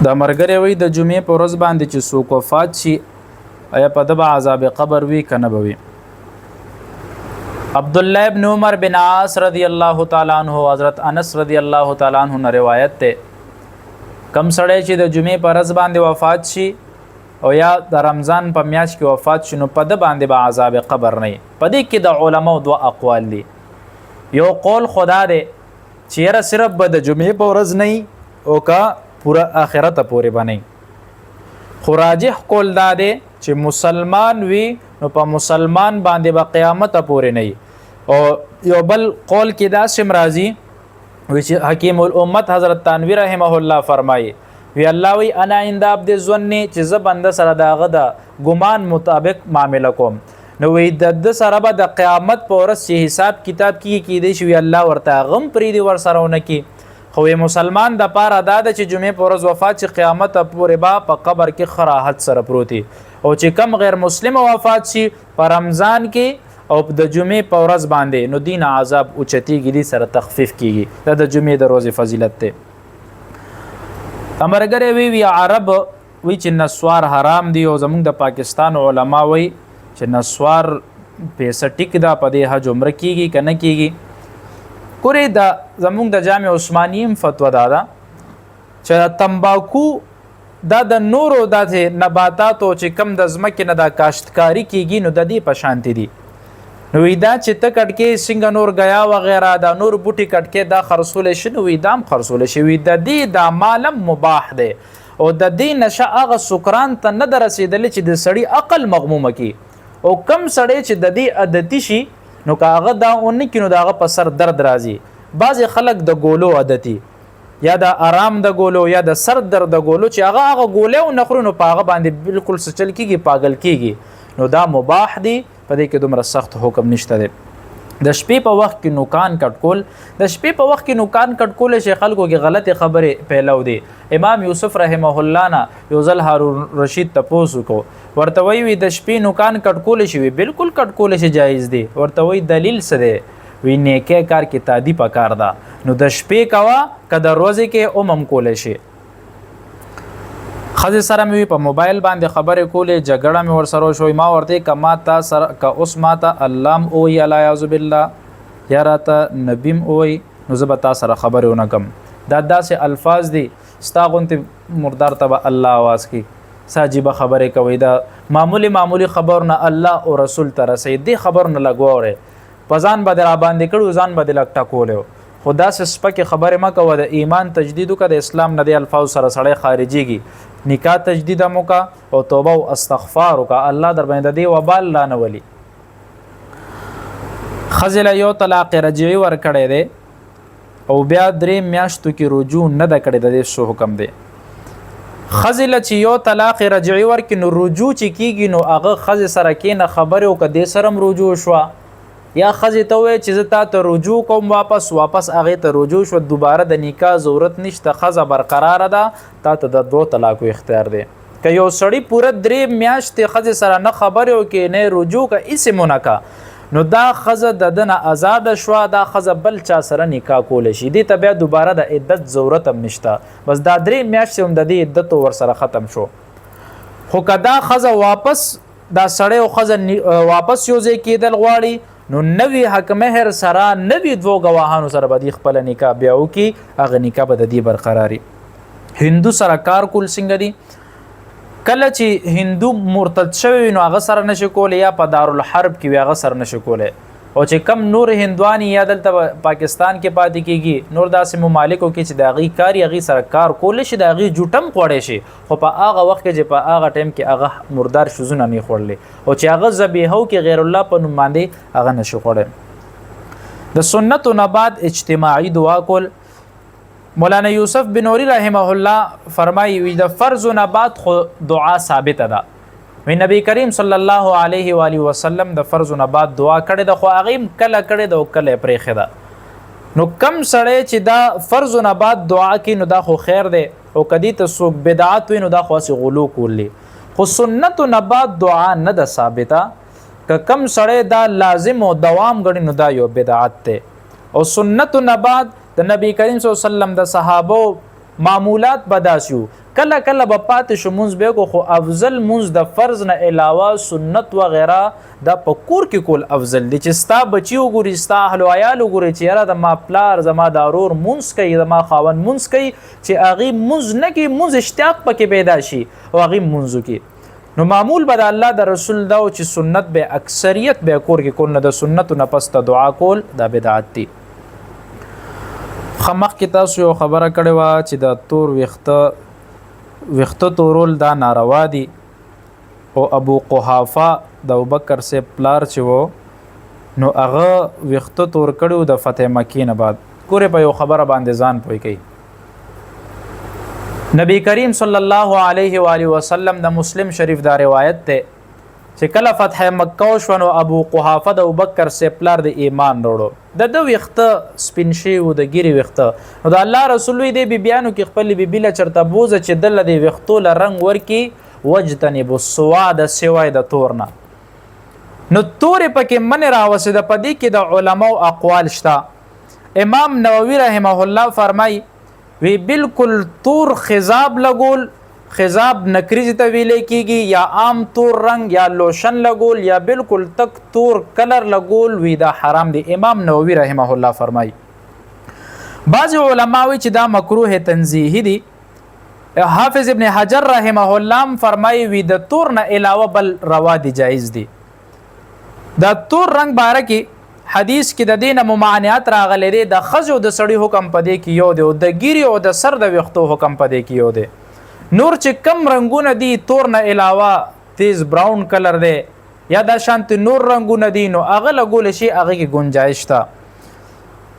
د مرګره وي د جمعې په ورځ باندې چې څوک وفات شي ایا په دبا عذاب قبر وی کنه بوي. عبد الله ابن عمر بن عاص رضی الله تعالی عنہ حضرت انس رضی الله تعالی عنہ نے روایت ته کم سړی چې د جمعې په ورځ باندې وفات شي او یا د رمضان په میاشت کې وفات شي نو په د باندې به عذاب قبر نه. په دې کې د علماو دوه اقوال دي. یو قول خدا دی چې یاره صرف به د جمعې په ورځ نه او کا پورا آخرت پورې باندې. خو راجح قول دا دی چې مسلمان وي نو په مسلمان باندې به قیامت پورې نه. او یو بل قول کې دا سم راځي چې حکیم الامت حضرت تنوی رحمه الله فرمایي وی الله وی انا عند عبد الظن چې ز بنده سره داغه د ګمان مطابق معامله کوم نو وی د سره به د قیامت په ورځ چې حساب کتاب کې دی شي الله ورته غم پری دی ور سرهونه کی. خو مسلمان د پاره دا د چې جمعې په ورځ وفات چې قیامت پورې با په قبر کې خراحت سره پروتي او چې کم غیر مسلم وفات شي په رمضان کې او د جمعې په ورځ باندې نو دین عذاب اوچتیږي دي سره تخفیف کیږي. دا د جمعې د ورځې فضیلت ته. امرګره وی عرب وی چې نسوار حرام دی او زمونږ د پاکستان علما وی چې نسوار پیسې ټیک دا په دې حج عمره کیږي کنه کیږي. کورې دا زمونږ د جامع عثمانیم فتوا دادا چې تمباکو دا د نورو د نباتاتو چې کم د ځمکې نه دا کاشتکاری کیږي نو د دې په شانتي دي. نو دا چې ته کټکې څنګه نور غیا وغیرہ دا نور بوټي کټکې دا خرصول شي نو دام خرصول شي د دې دا مالم مباح دی او د دې نشه هغه سکران ته نه رسیدل چې د سړی عقل مغمومه کی او کم سړی چې د دې عادتي شي نو کاغه دا اون کینو داغه په سر درد راځي. بعض خلک د ګولو عادتي یا د آرام د ګولو یا د سر درد د ګولو چې هغه ګولې او نخرو نو پاغه باندې بالکل سچل کیږي پاگل کیږي نو دا مباح دی. په دې کې دومره سخت حکم نشته دی. د شپې په وخت کې نوکان کټکول شي خلکو کې غلط خبره پیلاو دي. امام یوسف رحمه الله نه یو ځل هارون رشید تاسو کو ورته وی د شپې نوکان کټکول شي بالکل کټکول شي جایز دی. ورته وی دلیل څه دی وی نیکه کار کې تادی پکار دا نو د شپې کوا کده روزي کې اومم کول شي. خځه سره مې په موبایل باندې خبرې کولې جګړه مې ور سره شوې ما ورته کما تا سره کا اوس ماته اللهم او یا لا یعذ بالله یا راته نبیم اوې نو زه تا سره خبرې ونکم. دا داسې الفاظ دي ستاغونت مردار ته الله आवाज کی ساجيبه خبرې کوي دا معمولی خبر نه الله او رسول ته رسید دي خبر نه لګوره پزان به را باندې کړو ځان به لکټا کوله خدا سے سپکه خبره ما کوه د ایمان تجدید وکړه د اسلام نه د الفاظ سره سړی خارجيږي. نکاح تجدید موکا او توبه او استغفار وکړه الله در باندې دی وبال لا نه ولي. خزل یو طلاق رجعي ور کړی دی او بیا درې میاشتو کې رجوع نه د کړی د شو حکم دی. خزل چې یو طلاق رجعي ور کې نو رجوع چې کیږي نو هغه خزل سره کې نه خبره او کده سرم رجوع شو یا خزه ته وای چې زه ته رجوع کوم واپس هغه ته رجوع شو دوباره د نکاح ضرورت نشته خزه برقرار ده ته د دو طلاق اختیار دی. که یو سړی پوره درې میاشتې خزه سره نه خبره او کې نه رجوع کا اسمونه کا نو دا خزه د دنه آزاد شو دا خزه بل چا سره نکاح کول شي دي ته بیا دوباره د عدت ضرورت هم نشته بس دا درې میاشتې هم د دې عدت ور سره ختم شو. خو کدا خزه واپس دا سړی او خزه واپس یو ځای کېدل غواړي نو نوی حق مهر سره نوی دو گواهانو سره به خپل نکاح بیا وکي هغه نکاح به د دې برقراري. هندو سره کار کول څنګه دي کله چې هندو مرتد شوی نو هغه سره نشي کولای یا په دارالحرب کې هغه سره نشي کولای او چې کم نور هندوانی یا دلته پاکستان کې پاتې کیږي نور داسې ممالکو کې چې د غي کاری غي سره کار کول شي د غي جوټم خوړې شي خو په هغه وخت کې چې په هغه ټیم کې هغه مردار شوزونه نه خورلې او چې هغه ذبیحو کې غیر الله په نوم باندې هغه نشي خوړې. د سنت نه بعد اجتماعي دعا کول مولانا یوسف بن نوری رحمه الله فرمایي وي د فرض نه بعد خو دعا ثابت ده. نبی کریم صلی الله علیه و آله وسلم د فرض نه بعد دعا کړې د خو هغه کله کړې د کله پرېخه ده نو کم سړی چې دا فرض نه بعد دعا کوي نو دا خو خیر دی او کدی ته څوک بدعت وي نو دا خو اسی غلو کولی خو سنت نه بعد دعا نه ده ثابته که کم سړی دا لازم او دوام غړي نو دا یو بدعت ده او سنت نه بعد د نبی کریم صلی الله علیه وسلم د صحابه معمولات بداسیو کله کله به پاتې شو مونږ به کو خو افضل مونږ د فرض نه علاوه سنت و غیره د پکور کې کول افضل دي چې ستا بچي وګوري ستا اهل او عیال وګوري چې یاره د ما پلار زما د ورور مونږ کوي زما خاوند مونږ کوي چې هغه مونږ نه کوي مونږ اشتیاق پکې پیدا شي او هغه مونږ کوي نو معمول به د الله د رسول دا چې سنت به اکثریت به کور کې کول نه د سنت نه پس ته دعا کول دا بدعت دي خمخ کې تاسو یو خبره کړې و چې د تور ویخته تورول دا ناروا دي او ابو قحافه د ابوبکر سے پلار چې وو نو هغه ویخته تور کړو د فتح مکی نه بعد کورې په یو خبره باندې ځان پوي کوي نبی کریم صلی الله علیه و آله وسلم د مسلم شریف دا روایت ته چې کله فتح مکه وشو نو ابو قحافه د ابوبکر سے پلار د ایمان وروړو د ویخته سپین شي و د ګيري ویخته نو د الله رسول دی بیانو کې خپل بیبیله چرته بوزه چې دل د ویختو ل رنگ ورکی وجتنب السواد سوای د تورنا نو تور پکې من راوسه د پدې کې د علماو اقوال شته امام نووي رحمه الله فرمای وی بالکل تور خضاب لګول خضاب نکریز ته ویلې کیږي یا عام تور رنگ یا لوشن لګول یا بالکل تک تور کلر لګول وی دا حرام دی امام نووي رحمه الله فرمای بعض علماوی چې دا مکروه تنزیهی دی حافظ ابن حجر رحمه الله فرمای وی د تور نه علاوه بل روا دی جایز دی دا تور رنگ بارکی حدیث کې د دینه ممانعت راغلي دي د خزو د سړی حکم پدې کې یو دی او د ګيري او د سر د وختو حکم پدې کې یو دی نور چې کم رنگونه دي تور نه علاوه تیز براون کلر دی یا د شانت نور رنگونه دي نو هغه لګول شي هغه کې گنجائش تا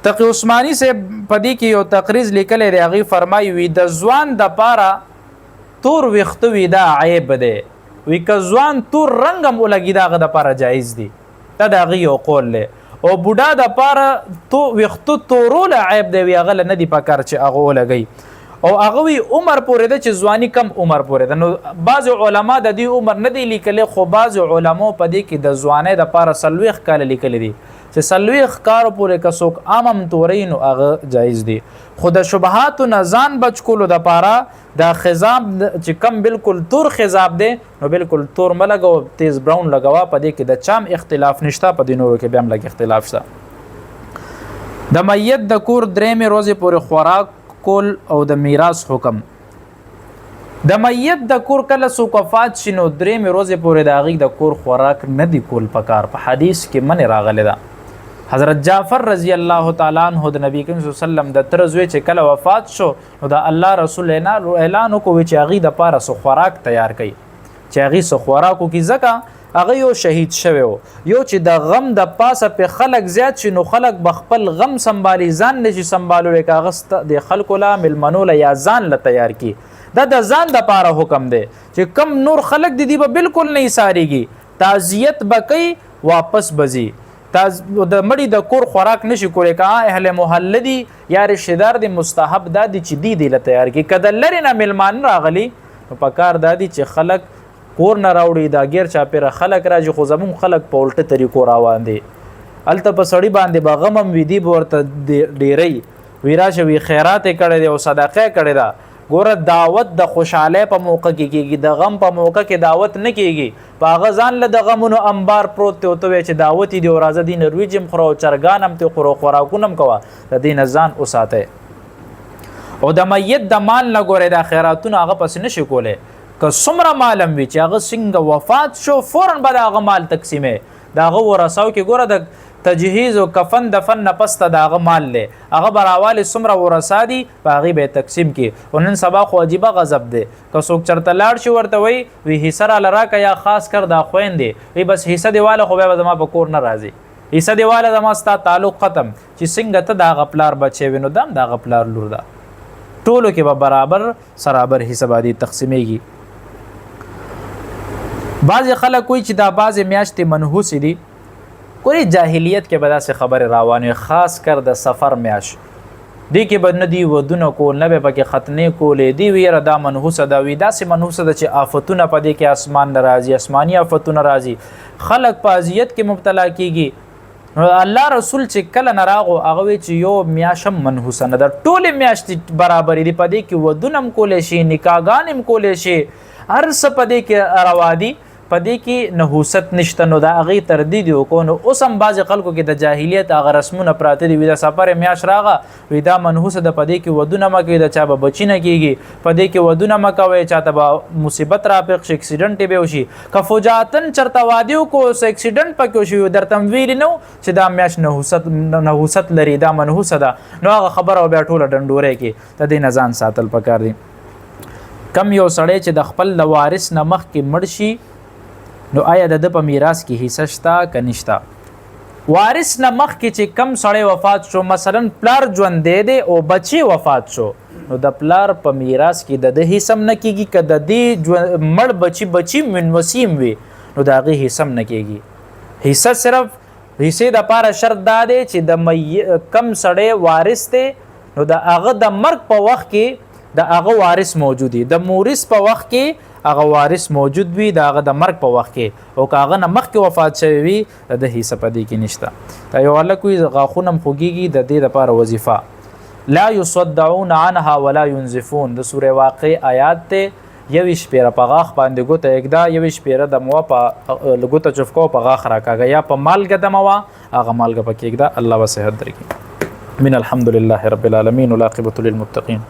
تقی عثماني سے پدې کې یو تقریز لیکل دی هغه فرمایي وي د ځوان د پاره تور وختو وی دا عیب دی وی که ځوان تور رنگم ولګي دا غ د پاره جایز دی دا هغه یو قول له او بوډا د پاره تو وختو تورول عیب دی وی هغه نه دی پکار چې هغه ولګي او هغه وی عمر پورې د چې ځواني کم عمر پورې د نو بعض علما د دې عمر نه دی لیکل خو بعض علما په دې کې د ځواني د پاره سلويخ کال لیکل دي چې سلويخ کار پورې کڅوک عامم تورین او هغه جایز دي خو د شبهات نه ځان بچ کولو د پاره د خضاب چې کم بالکل تور خضاب دی نو بالکل تور ملګو تیز براون لګوا په دې کې د چام اختلاف نشته په دې نورو کې به هم لګ اختلاف شته د میت د کور درېمه روزه پورې خوراک کول او د میراث حکم د میت د کور کله سو وفات شنو درېمه روزه پورې د هغه د کور خوراک نه دی کول پکار په حدیث کې من راغلی دا حضرت جعفر رضی الله تعالی عنہ د نبی کریم صلی الله علیه وسلم د ترزوی چې کله وفات شو نو د الله رسول اعلان وکوي چې هغه د پاره سو خوراک تیار کړي چې هغه سو خوراکو کې ځکه هغه یو شهید شوی یو چې د غم د پاسه په خلک زیات شنو خلک بخپل غم سنبالي ځان نشي سنبالو کاغذ د خلکو لا ملمنول یا ځان ل تیار کی دا د ځان د پاره حکم دی چې کم نور خلک د دې به بالکل نه ساريږي تعزیت بکې واپس بزي د مړي د کور خوراک نشي کولای کا اهل محله دي یا رشدار دي مستحب دادي چې دی ل تیار کی کده لری نه ملمان راغلي په کار دادي چې خلک کور نه راوړي دا غیر چا پیره خلک راځي خو زمون خلک په الټه طریقو روان دي الته په سړی باندې بغمم وی دی ورته ډیری ویراشه وی خیرات کړي دي او صدقه کړي دا ګوره دعوت د خوشاله په موقع کې کیږي د غم په موقع کې دعوت نه کیږي په غزان له د غمونو انبار پروت ته وتوي چې دعوت دی او راځه دین رویجم خورو چرګانم ته خورو خوراکونم کوا د دین ځان اوساته او د میت د مال نه ګوره د خیراتونو هغه پس نشي کوله که څومره مالم وی چې هغه څنګه وفات شو فورن به هغه مال تقسیمه داغه ورساو کې ګوره د تجهیز او کفن دفن نه پسته داغه مال له هغه براواله څومره ورسا دي هغه به تقسیم کی ونن سبا خو عجيبه غضب دي که څوک چرته لاړ شي ورته وي حصہ را لراکه یا خاص کر دا خويندې وي بس حصہ دیواله خو به زما په کور نه راځي حصہ دیواله زما ستا تعلق ختم چې څنګه ته دا غپلار بچي وینو دم دا غپلار لور دا ټولو کې به برابر سرابر حصہ باندې تقسیمېږي بعض خلک کوئی چې دا بعض میاشتې منحوس دي کوئی جاهلیت کې به داسې خبره روانه خاص کر د سفر میاش دی کې بد ندی ودونه کول نه به پکې ختنې کولې دی ویره دا منحوسه دا وی داسې منحوسه د چې آفتونه پدې کې اسمان ناراضي آسماني آفتونه راضي خلق په اذیت کې مبتلا کیږي نو الله رسول چې کله نه راغو هغه وی چې یو میاشم منحوسه نه ده، ټولې میاشتې برابرې دي، په دې کې ودونه هم کولی شي، نکاحګانې هم کولی شي، هر څه په دې کې روا دي، په دې کې نحوست نشته. نو د هغې تردید وکړو. نو اوس هم بعضې خلکو کې د جاهلیت هغه رسمونه پراته دي، وي د سفر میاشت راغه وي دا منحوسه ده، په دې کې ودونه مه کوي، د چا به بچي نه کېږي، په دې کې ودونه مه کوئ، چاته به مصیبت راپېښ شي، اکسیډنټ یې به وشي. که فجاعتن چېرته واده وکړو څه اکسیډنټ پکې وشي، درته هم ویلي نه و چې دا میاشت نحوست لري، دا منحوسه ده، نو هغه خبره به بیا ټوله ډنډوری کې د دې نه ځان ساتل پکار دي. کم یو سړی چې د خپل د وارث نه مخکې مړ شي نو آیا د په میراث کې حصه شته که نشته؟ وارث نه مخکې چې کم سړی وفات شو، مثلا پلار ژوندی دی او بچی وفات شو، نو د پلار په میراث کې د حصه هم نه کېږي، که د دې مړ بچی منوسیم وي نو د هغې حصه هم نه کېږي. حصه صرف حصې دپاره شرط دا دی چې د کم سړی وارث دی نو د هغه د مرګ په وخت کې د هغه وارث موجود وي، د مورث په وخت کې هغه وارث موجود وي د هغه د مرګ په وخت کې، او که هغه نه مخکې وفات شوی وي د حصه په دې کې نشته. دا یو هلک وي غاښونه هم خوږېږي، د دې دپاره وظیفه لا یصدعون عنها ولا ینزفون د سورې واقع آیات دی. 21 پیره په غاښ باندې ګوته ایږده، 21 پیره د موه په ګوته چفکو په غاښ راکاږه، یا په مالګه د موه هغه مالګه پکې ایږده. الله به صحت درکړي. من الحمد لله رب العالمین والعاقبة للمتقین.